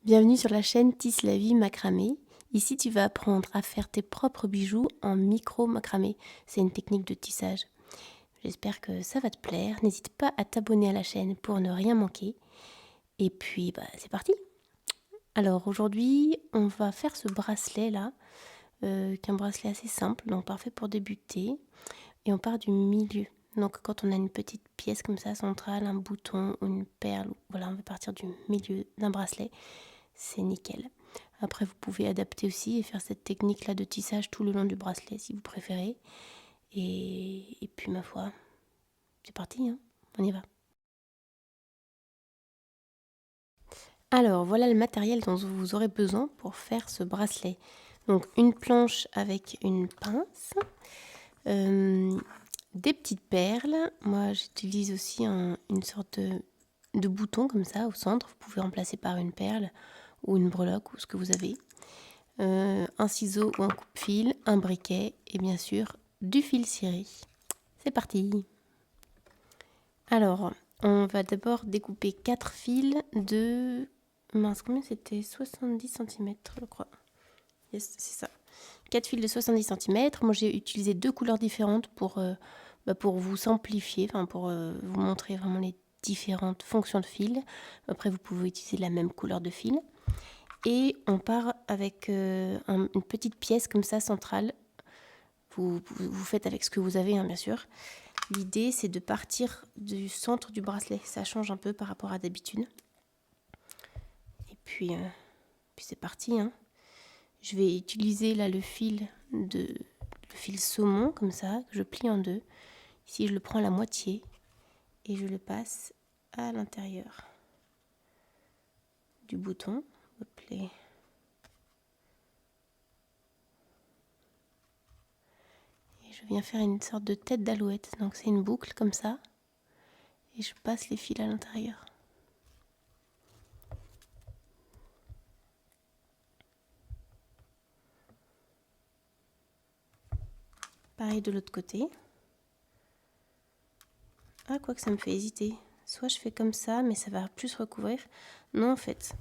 Bienvenue sur la chaîne Tisse la vie macramé. Ici, tu vas apprendre à faire tes propres bijoux en micro macramé. C'est une technique de tissage. J'espère que ça va te plaire. N'hésite pas à t'abonner à la chaîne pour ne rien manquer. Et puis, c'est parti. Alors aujourd'hui, on va faire ce bracelet là, qui est un bracelet assez simple, donc parfait pour débuter. Et on part du milieu. Donc quand on a une petite pièce comme ça centrale, un bouton ou une perle, voilà, on va partir du milieu d'un bracelet. C'est nickel. Après, vous pouvez adapter aussi et faire cette technique-là de tissage tout le long du bracelet si vous préférez. Et puis, ma foi, c'est parti, hein, on y va. Alors, voilà le matériel dont vous aurez besoin pour faire ce bracelet. Donc, une planche avec une pince, des petites perles. Moi, j'utilise aussi une sorte de bouton comme ça au centre. Vous pouvez remplacer par une perle ou une breloque ou ce que vous avez. Un ciseau ou un coupe-fil, un briquet et bien sûr du fil ciré. C'est parti. Alors, on va d'abord découper 4 fils de... Mince, combien c'était? 70 cm, je crois. Yes, c'est ça. 4 fils de 70 cm. Moi, j'ai utilisé 2 couleurs différentes pour vous simplifier, pour vous montrer vraiment les différentes fonctions de fil. Après, vous pouvez utiliser la même couleur de fil. Et on part avec une petite pièce comme ça centrale. Vous faites avec ce que vous avez, hein, bien sûr. L'idée, c'est de partir du centre du bracelet. Ça change un peu par rapport à d'habitude. Et puis c'est parti, hein. Je vais utiliser là le fil saumon, comme ça, que je plie en deux. Ici, je le prends à la moitié et je le passe à l'intérieur du bouton. Hop là. Je viens faire une sorte de tête d'alouette, donc c'est une boucle comme ça, et je passe les fils à l'intérieur. Pareil de l'autre côté. Ah, quoi que ça me fait hésiter. Soit je fais comme ça, mais ça va plus recouvrir. Non, en fait,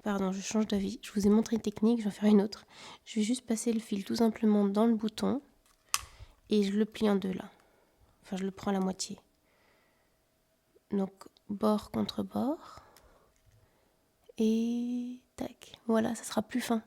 pardon, je change d'avis. Je vous ai montré une technique, je vais en faire une autre. Je vais juste passer le fil tout simplement dans le bouton et je le plie en deux là. Enfin, je le prends à la moitié. Donc, bord contre bord. Et tac. Voilà, ça sera plus fin.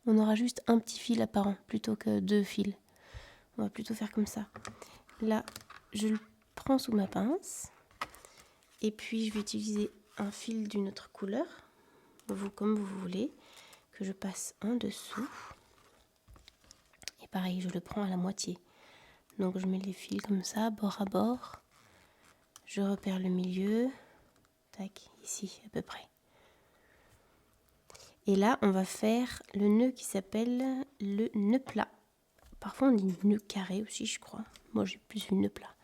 On aura juste un petit fil apparent plutôt que deux fils. On va plutôt faire comme ça. Là, je le prends sous ma pince. Et puis, je vais utiliser un fil d'une autre couleur, vous comme vous voulez, que je passe en dessous. Et pareil, je le prends à la moitié. Donc, je mets les fils comme ça, bord à bord. Je repère le milieu. Tac, ici, à peu près. Et là, on va faire le nœud qui s'appelle le nœud plat. Parfois, on dit nœud carré aussi, je crois. Moi, j'ai plus vu nœud plat.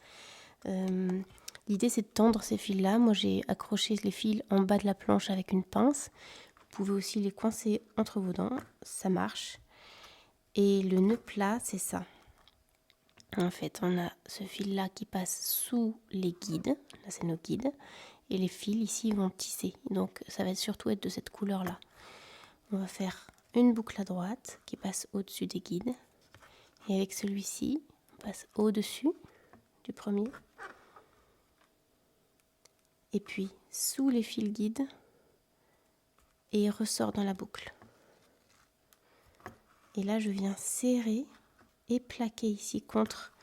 L'idée, c'est de tendre ces fils-là. Moi, j'ai accroché les fils en bas de la planche avec une pince. Vous pouvez aussi les coincer entre vos dents. Ça marche. Et le nœud plat, c'est ça. En fait, on a ce fil-là qui passe sous les guides. Là, c'est nos guides. Et les fils, ici, vont tisser. Donc, ça va surtout être de cette couleur-là. On va faire une boucle à droite qui passe au-dessus des guides. Et avec celui-ci, on passe au-dessus du premier. Et puis, sous les fils guides. Et il ressort dans la boucle. Et là, je viens serrer et plaquer ici contre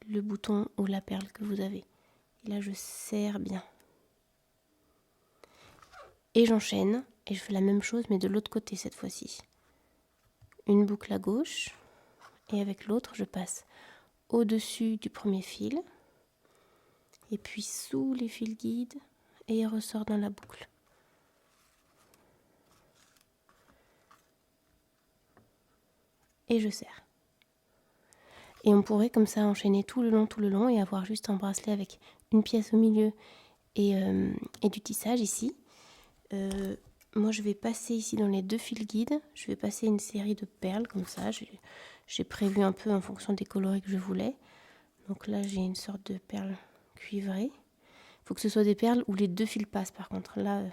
le bouton ou la perle que vous avez. Et là, je serre bien. Et j'enchaîne. Et je fais la même chose, mais de l'autre côté cette fois-ci. Une boucle à gauche. Et avec l'autre, je passe au-dessus du premier fil. Et puis sous les fils guides. Et il ressort dans la boucle. Et je serre. Et on pourrait comme ça enchaîner tout le long et avoir juste un bracelet avec une pièce au milieu et du tissage ici. Moi, je vais passer ici dans les deux fils guides. Je vais passer une série de perles comme ça. J'ai prévu un peu en fonction des coloris que je voulais. Donc là, j'ai une sorte de perle cuivrée. Il faut que ce soit des perles où les deux fils passent par contre. Là,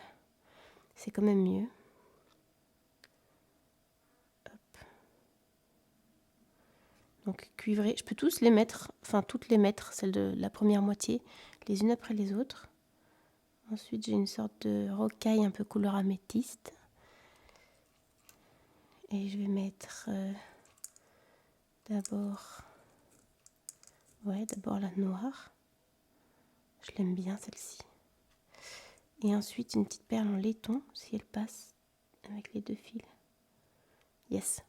c'est quand même mieux. Hop. Donc cuivré, je peux tous les mettre, enfin toutes les mettre, celles de la première moitié, les unes après les autres. Ensuite j'ai une sorte de rocaille un peu couleur améthyste. Et je vais mettre d'abord la noire. Je l'aime bien celle-ci. Et ensuite une petite perle en laiton, si elle passe avec les deux fils. Yes.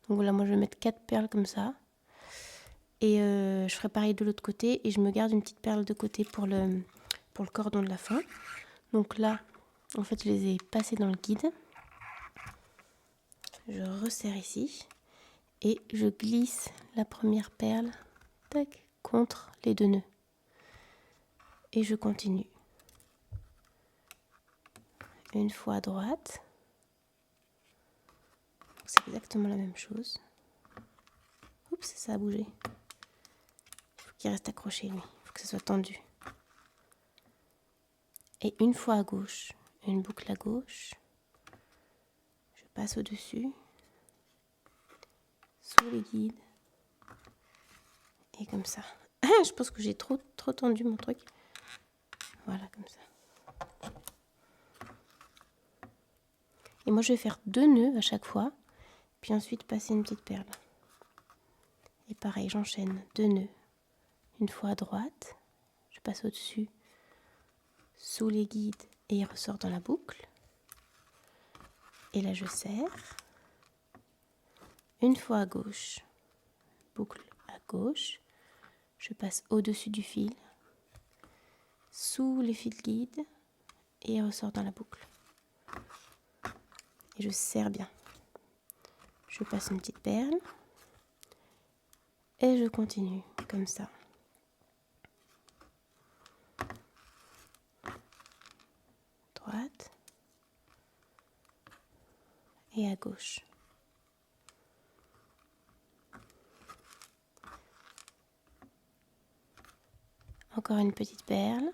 Donc voilà, moi je vais mettre 4 perles comme ça. Et je ferai pareil de l'autre côté. Et je me garde une petite perle de côté pour le cordon de la fin. Donc là, en fait, je les ai passées dans le guide. Je resserre ici. Et je glisse la première perle, tac, contre les 2 nœuds. Et je continue. Une fois à droite. C'est exactement la même chose. Oups, ça a bougé. Il faut qu'il reste accroché, lui. Il faut que ça soit tendu. Et une fois à gauche, une boucle à gauche. Je passe au-dessus. Sous les guides. Et comme ça. Je pense que j'ai trop tendu mon truc. Voilà, comme ça. Et moi, je vais faire 2 nœuds à chaque fois. Puis ensuite, passer une petite perle. Et pareil, j'enchaîne 2 nœuds. Une fois à droite. Je passe au-dessus. Sous les guides. Et il ressort dans la boucle. Et là, je serre. Une fois à gauche. Boucle à gauche. Je passe au-dessus du fil. Sous les fils guides. Et il ressort dans la boucle. Et je serre bien. Je passe une petite perle. Et je continue comme ça. Droite. Et à gauche. Encore une petite perle.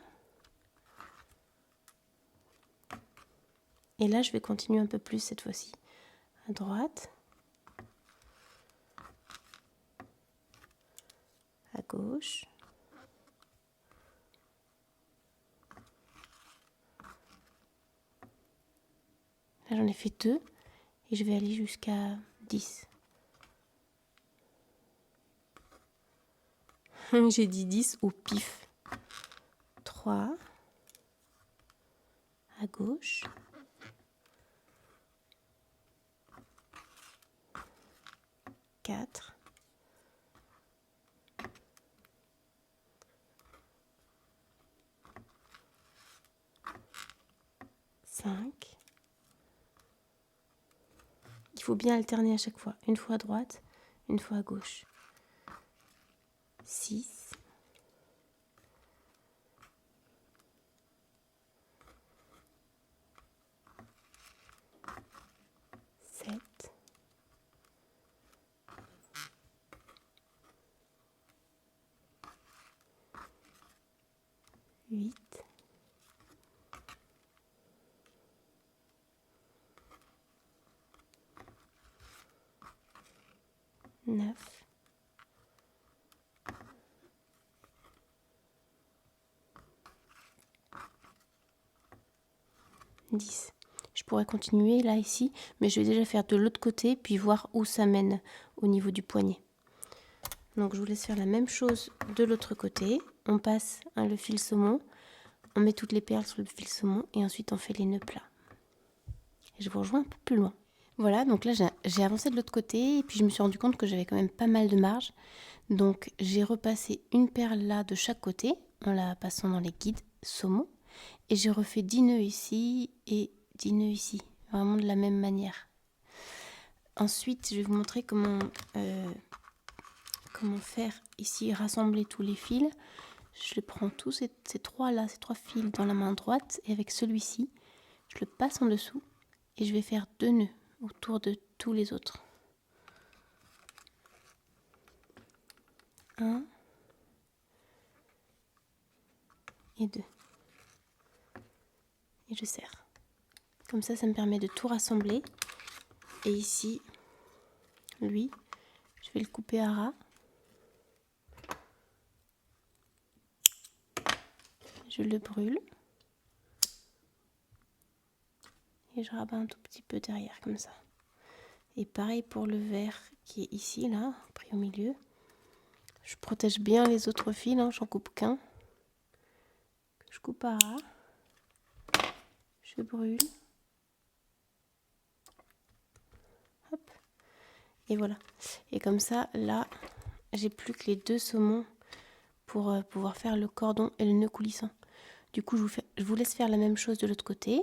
Et là, je vais continuer un peu plus cette fois-ci. À droite. À gauche. Là, j'en ai fait 2. Et je vais aller jusqu'à 10. J'ai dit 10 au pif. 3. À gauche. 4. 5. Il faut bien alterner à chaque fois. Une fois à droite, une fois à gauche. 6. 7. 8. 9. 10. Je pourrais continuer là, ici, mais je vais déjà faire de l'autre côté, puis voir où ça mène au niveau du poignet. Donc je vous laisse faire la même chose de l'autre côté. On passe le fil saumon, on met toutes les perles sur le fil saumon, et ensuite on fait les nœuds plats. Et je vous rejoins un peu plus loin. Voilà, donc là j'ai avancé de l'autre côté, et puis je me suis rendu compte que j'avais quand même pas mal de marge. Donc j'ai repassé une perle là de chaque côté, en la passant dans les guides saumon. Et j'ai refait 10 nœuds ici et 10 nœuds ici, vraiment de la même manière. Ensuite, je vais vous montrer comment faire ici, rassembler tous les fils. Je prends tous ces 3 là, ces 3 fils dans la main droite, et avec celui-ci, je le passe en dessous et je vais faire 2 nœuds autour de tous les autres. 1 et 2. Et je serre. Comme ça me permet de tout rassembler. Et ici, lui, je vais le couper à ras. Je le brûle. Et je rabats un tout petit peu derrière, comme ça. Et pareil pour le vert qui est ici, là, pris au milieu. Je protège bien les autres fils, hein, j'en coupe qu'un. Je coupe à ras. Je brûle. Hop. Et voilà. Et comme ça, là, j'ai plus que les 2 saumons pour pouvoir faire le cordon et le nœud coulissant. Du coup, je vous laisse faire la même chose de l'autre côté.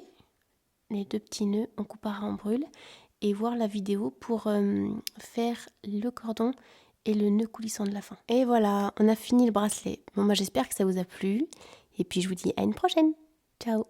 Les 2 petits nœuds, on coupe à ras, on brûle. Et voir la vidéo pour faire le cordon et le nœud coulissant de la fin. Et voilà, on a fini le bracelet. Bon, moi j'espère que ça vous a plu. Et puis je vous dis à une prochaine. Ciao!